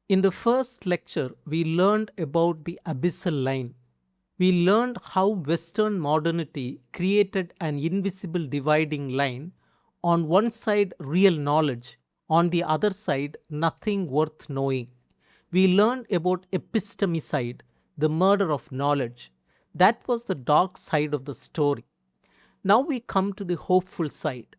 In the first lecture, we learned about the abyssal line. We learned how Western modernity created an invisible dividing line. On one side, real knowledge, on the other side, nothing worth knowing. We learned about epistemicide, the murder of knowledge. That was the dark side of the story. Now we come to the hopeful side.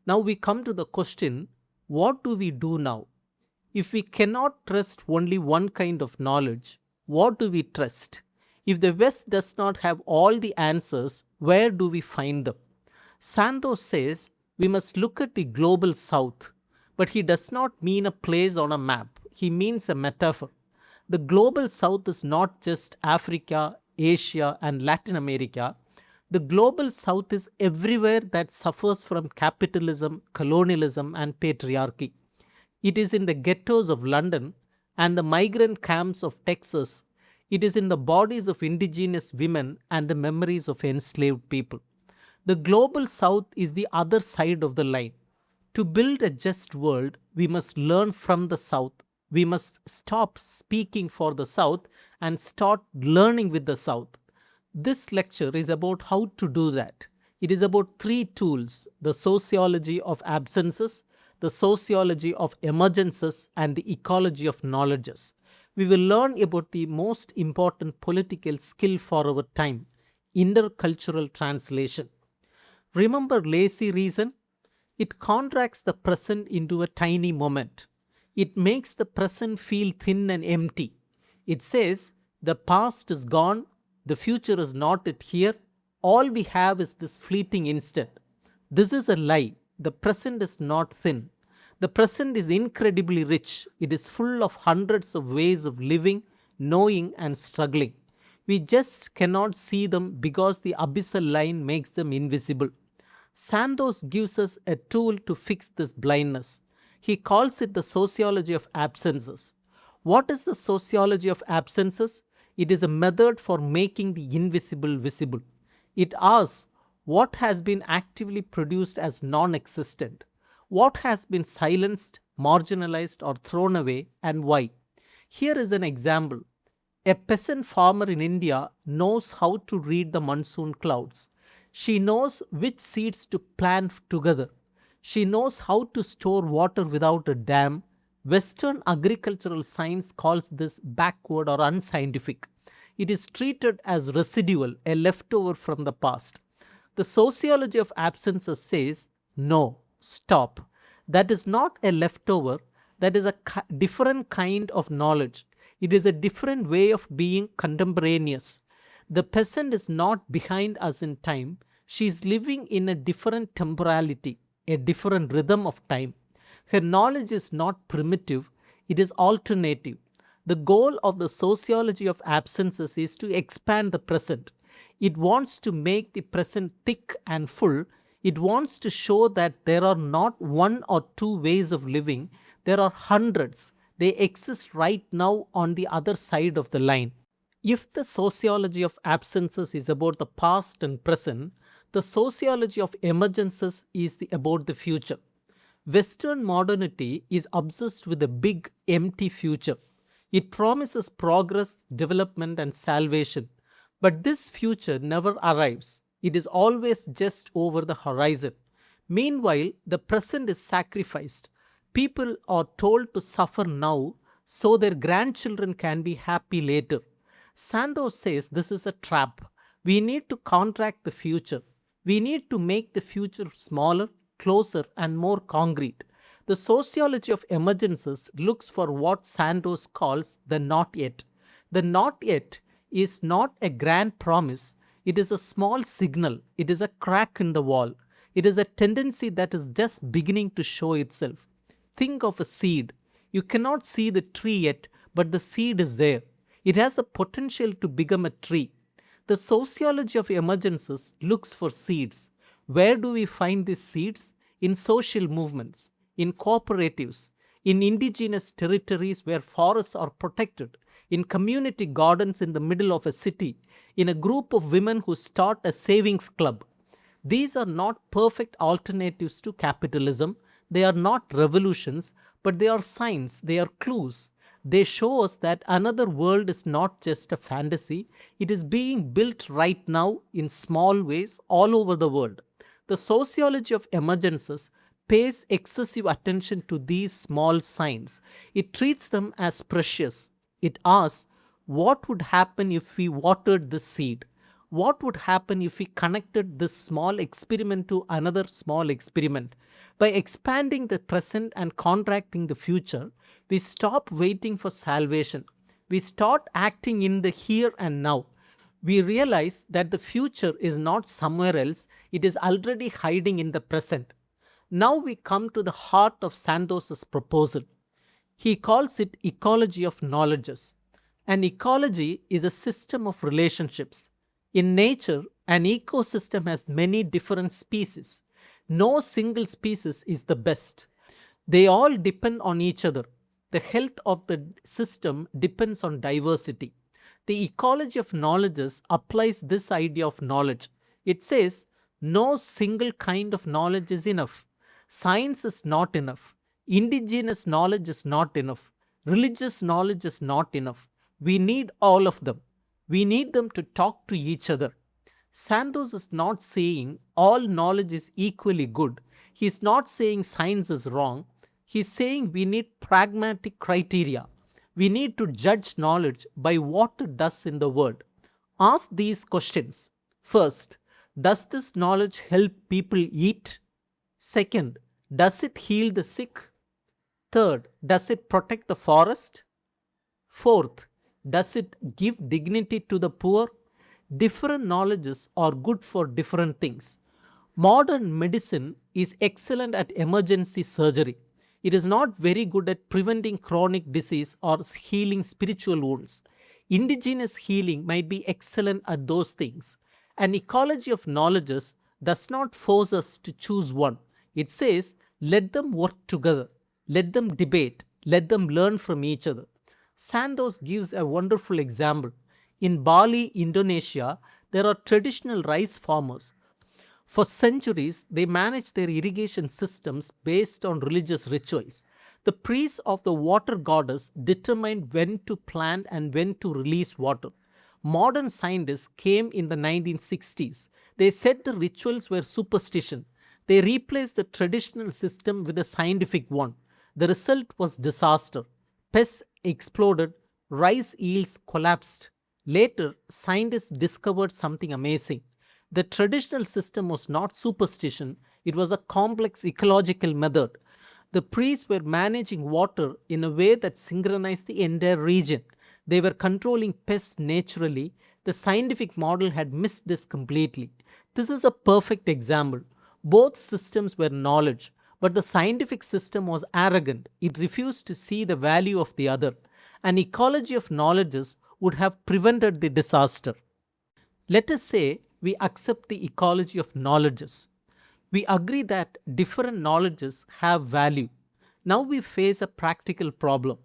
Now we come to the question, what do we do now? If we cannot trust only one kind of knowledge, what do we trust? If the West does not have all the answers, where do we find them? Santos says we must look at the global South, but he does not mean a place on a map. He means a metaphor. The global South is not just Africa, Asia, and Latin America. The global South is everywhere that suffers from capitalism, colonialism, and patriarchy. It is in the ghettos of London and the migrant camps of Texas. It is in the bodies of indigenous women and the memories of enslaved people. The global South is the other side of the line. To build a just world, we must learn from the South. We must stop speaking for the South and start learning with the South. This lecture is about how to do that. It is about three tools: the sociology of absences, the sociology of emergences, and the ecology of knowledges. We will learn about the most important political skill for our time: intercultural translation. Remember lazy reason? It contracts the present into a tiny moment. It makes the present feel thin and empty. It says, the past is gone, the future is not yet here, all we have is this fleeting instant. This is a lie. The present is not thin. The present is incredibly rich. It is full of hundreds of ways of living, knowing, and struggling. We just cannot see them because the abyssal line makes them invisible. Santos gives us a tool to fix this blindness. He calls it the sociology of absences. What is the sociology of absences? It is a method for making the invisible visible. It asks what has been actively produced as non-existent, what has been silenced, marginalized, or thrown away, and why. Here is an example. A peasant farmer in India knows how to read the monsoon clouds. She knows which seeds to plant together. She knows how to store water without a dam. Western agricultural science calls this backward or unscientific. It is treated as residual, a leftover from the past. The sociology of absences says, no, stop. That is not a leftover. That is a different kind of knowledge. It is a different way of being contemporaneous. The peasant is not behind us in time. She is living in a different temporality, a different rhythm of time. Her knowledge is not primitive, it is alternative. The goal of the sociology of absences is to expand the present. It wants to make the present thick and full. It wants to show that there are not one or two ways of living, there are hundreds. They exist right now on the other side of the line. If the sociology of absences is about the past and present, the sociology of emergences is about the future. Western modernity is obsessed with a big, empty future. It promises progress, development, and salvation. But this future never arrives. It is always just over the horizon. Meanwhile, the present is sacrificed. People are told to suffer now so their grandchildren can be happy later. Santos says this is a trap. We need to contract the future. We need to make the future smaller, closer, and more concrete. The sociology of emergences looks for what Santos calls the not yet. The not yet is not a grand promise. It is a small signal. It is a crack in the wall. It is a tendency that is just beginning to show itself. Think of a seed. You cannot see the tree yet, but the seed is there. It has the potential to become a tree. The sociology of emergences looks for seeds. Where do we find these seeds? In social movements, in cooperatives, in indigenous territories where forests are protected, in community gardens in the middle of a city, in a group of women who start a savings club. These are not perfect alternatives to capitalism. They are not revolutions, but they are signs, they are clues. They show us that another world is not just a fantasy, it is being built right now in small ways all over the world. The sociology of emergences pays excessive attention to these small signs. It treats them as precious. It asks, what would happen if we watered this seed? What would happen if we connected this small experiment to another small experiment? By expanding the present and contracting the future, we stop waiting for salvation. We start acting in the here and now. We realize that the future is not somewhere else, it is already hiding in the present. Now we come to the heart of Santos's proposal. He calls it ecology of knowledges. An ecology is a system of relationships. In nature, an ecosystem has many different species. No single species is the best. They all depend on each other. The health of the system depends on diversity. The ecology of knowledges applies this idea of knowledge. It says no single kind of knowledge is enough. Science is not enough. Indigenous knowledge is not enough. Religious knowledge is not enough. We need all of them. We need them to talk to each other. Santos is not saying all knowledge is equally good. He is not saying science is wrong. He is saying we need pragmatic criteria. We need to judge knowledge by what it does in the world. Ask these questions. First, does this knowledge help people eat? Second, does it heal the sick? Third, does it protect the forest? Fourth, does it give dignity to the poor? Different knowledges are good for different things. Modern medicine is excellent at emergency surgery. It is not very good at preventing chronic disease or healing spiritual wounds. Indigenous healing might be excellent at those things. An ecology of knowledges does not force us to choose one. It says, let them work together, let them debate, let them learn from each other. Santos gives a wonderful example. In Bali, Indonesia, there are traditional rice farmers. For centuries, they managed their irrigation systems based on religious rituals. The priests of the water goddess determined when to plant and when to release water. Modern scientists came in the 1960s. They said the rituals were superstition. They replaced the traditional system with a scientific one. The result was disaster. Pests exploded, rice yields collapsed. Later, scientists discovered something amazing. The traditional system was not superstition, it was a complex ecological method. The priests were managing water in a way that synchronized the entire region. They were controlling pests naturally. The scientific model had missed this completely. This is a perfect example. Both systems were knowledge, but the scientific system was arrogant. It refused to see the value of the other. An ecology of knowledges would have prevented the disaster. Let us say we accept the ecology of knowledges. We agree that different knowledges have value. Now we face a practical problem.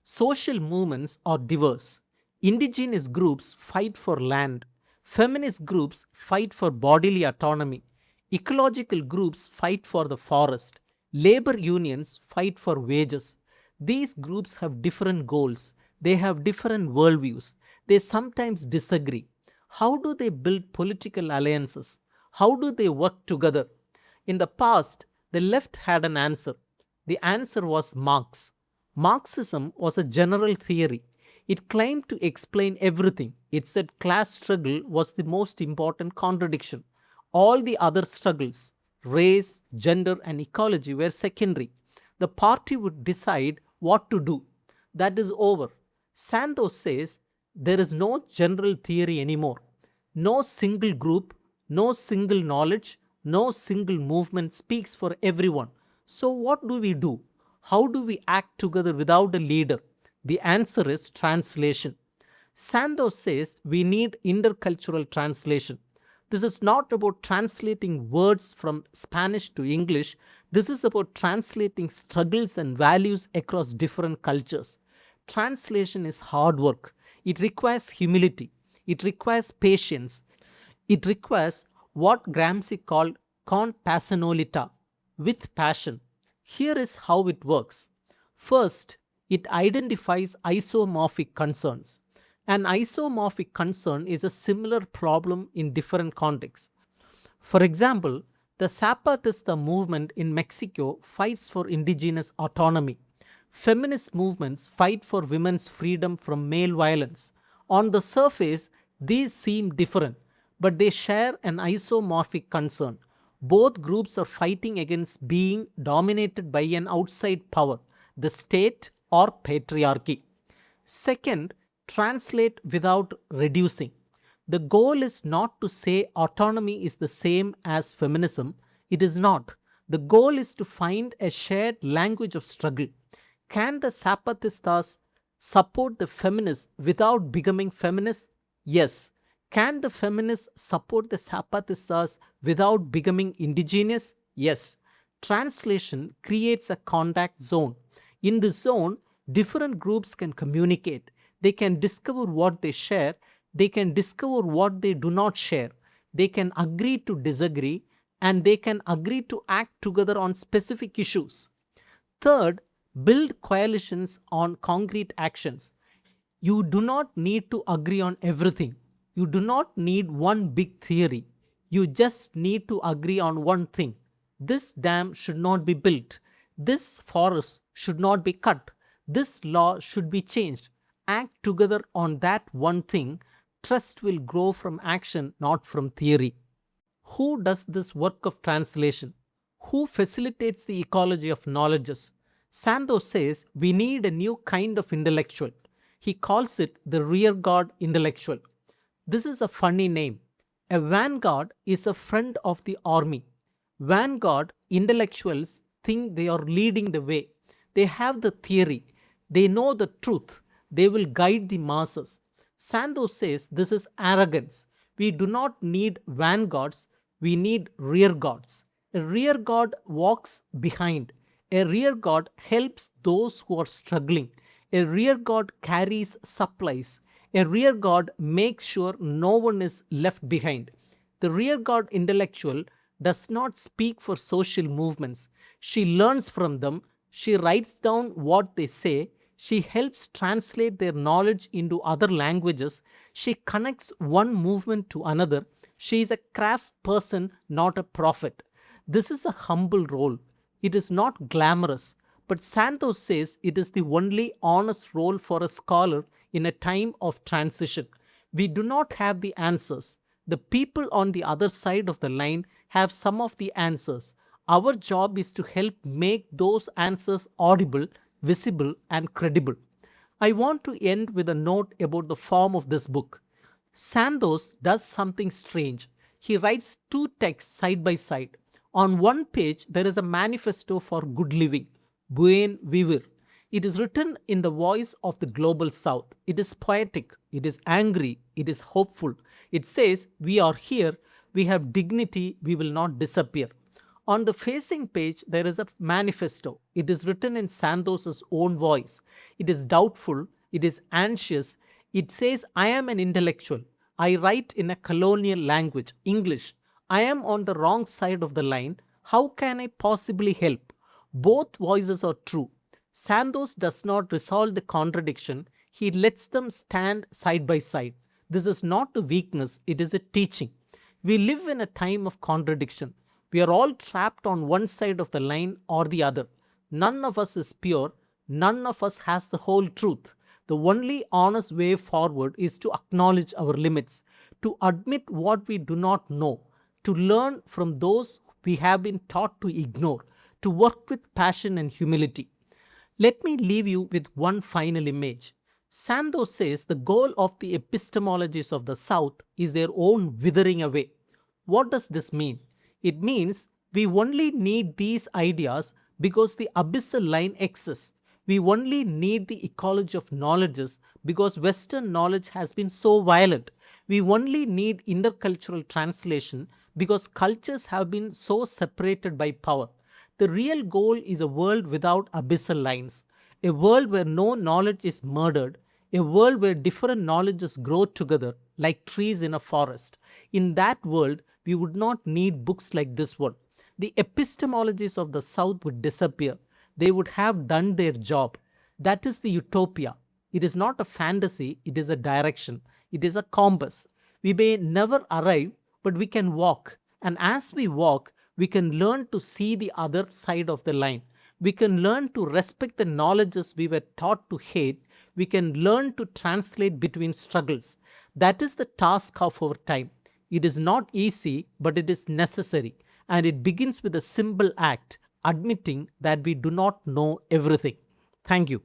Social movements are diverse. Indigenous groups fight for land. Feminist groups fight for bodily autonomy. Ecological groups fight for the forest. Labor unions fight for wages. These groups have different goals. They have different worldviews. They sometimes disagree. How do they build political alliances? How do they work together? In the past, the left had an answer. The answer was Marx. Marxism was a general theory. It claimed to explain everything. It said class struggle was the most important contradiction. All the other struggles, race, gender, and ecology, were secondary. The party would decide what to do. That is over. Santos says there is no general theory anymore. No single group, no single knowledge, no single movement speaks for everyone. So, what do we do? How do we act together without a leader? The answer is translation. Santos says we need intercultural translation. This is not about translating words from Spanish to English. This is about translating struggles and values across different cultures. Translation is hard work. It requires humility. It requires patience. It requires what Gramsci called con passionalita, with passion. Here is how it works. First, It identifies isomorphic concerns. An isomorphic concern is a similar problem in different contexts. For example, the Zapatista movement in Mexico fights for indigenous autonomy. Feminist movements fight for women's freedom from male violence. On the surface, these seem different, but they share an isomorphic concern. Both groups are fighting against being dominated by an outside power, the state or patriarchy. Second, translate without reducing. The goal is not to say autonomy is the same as feminism. It is not. The goal is to find a shared language of struggle. Can the Zapatistas support the feminists without becoming feminists? Yes. Can the feminists support the Zapatistas without becoming indigenous? Yes. Translation creates a contact zone. In this zone, different groups can communicate. They can discover what they share. They can discover what they do not share. They can agree to disagree, and they can agree to act together on specific issues. Third, build coalitions on concrete actions. You do not need to agree on everything. You do not need one big theory. You just need to agree on one thing. This dam should not be built. This forest should not be cut. This law should be changed. Act together on that one thing. Trust will grow from action, not from theory. Who does this work of translation? Who facilitates the ecology of knowledges? Santos says we need a new kind of intellectual. He calls it the rearguard intellectual. This is a funny name. A vanguard is a friend of the army. Vanguard intellectuals think they are leading the way. They have the theory. They know the truth. They will guide the masses. Santos says this is arrogance. We do not need vanguards, we need rearguards. A rearguard walks behind. A rearguard helps those who are struggling. A rearguard carries supplies. A rearguard makes sure no one is left behind. The rearguard intellectual does not speak for social movements. She learns from them. She writes down what they say. She helps translate their knowledge into other languages. She connects one movement to another. She is a craftsperson, not a prophet. This is a humble role. It is not glamorous, but Santos says it is the only honest role for a scholar in a time of transition. We do not have the answers. The people on the other side of the line have some of the answers. Our job is to help make those answers audible, visible, and credible. I want to end with a note about the form of this book. Santos does something strange. He writes two texts side by side. On one page, there is a manifesto for good living, Buen Vivir. It is written in the voice of the global south. It is poetic, it is angry, it is hopeful. It says, we are here, we have dignity, we will not disappear. On the facing page, there is a manifesto. It is written in Santos's own voice. It is doubtful, it is anxious. It says, I am an intellectual. I write in a colonial language, English. I am on the wrong side of the line. How can I possibly help? Both voices are true. Santos does not resolve the contradiction. He lets them stand side by side. This is not a weakness, it is a teaching. We live in a time of contradiction. We are all trapped on one side of the line or the other. None of us is pure. None of us has the whole truth. The only honest way forward is to acknowledge our limits, to admit what we do not know, to learn from those we have been taught to ignore, to work with passion and humility. Let me leave you with one final image. Santos says the goal of the epistemologies of the South is their own withering away. What does this mean? It means we only need these ideas because the abyssal line exists. We only need the ecology of knowledges because Western knowledge has been so violent. We only need intercultural translation because cultures have been so separated by power. The real goal is a world without abyssal lines, a world where no knowledge is murdered, a world where different knowledges grow together like trees in a forest. In that world, we would not need books like this one. The epistemologies of the South would disappear. They would have done their job. That is the utopia. It is not a fantasy, it is a direction, it is a compass. We may never arrive, but we can walk. And as we walk, we can learn to see the other side of the line. We can learn to respect the knowledges we were taught to hate. We can learn to translate between struggles. That is the task of our time. It is not easy, but it is necessary. And it begins with a simple act, admitting that we do not know everything. Thank you.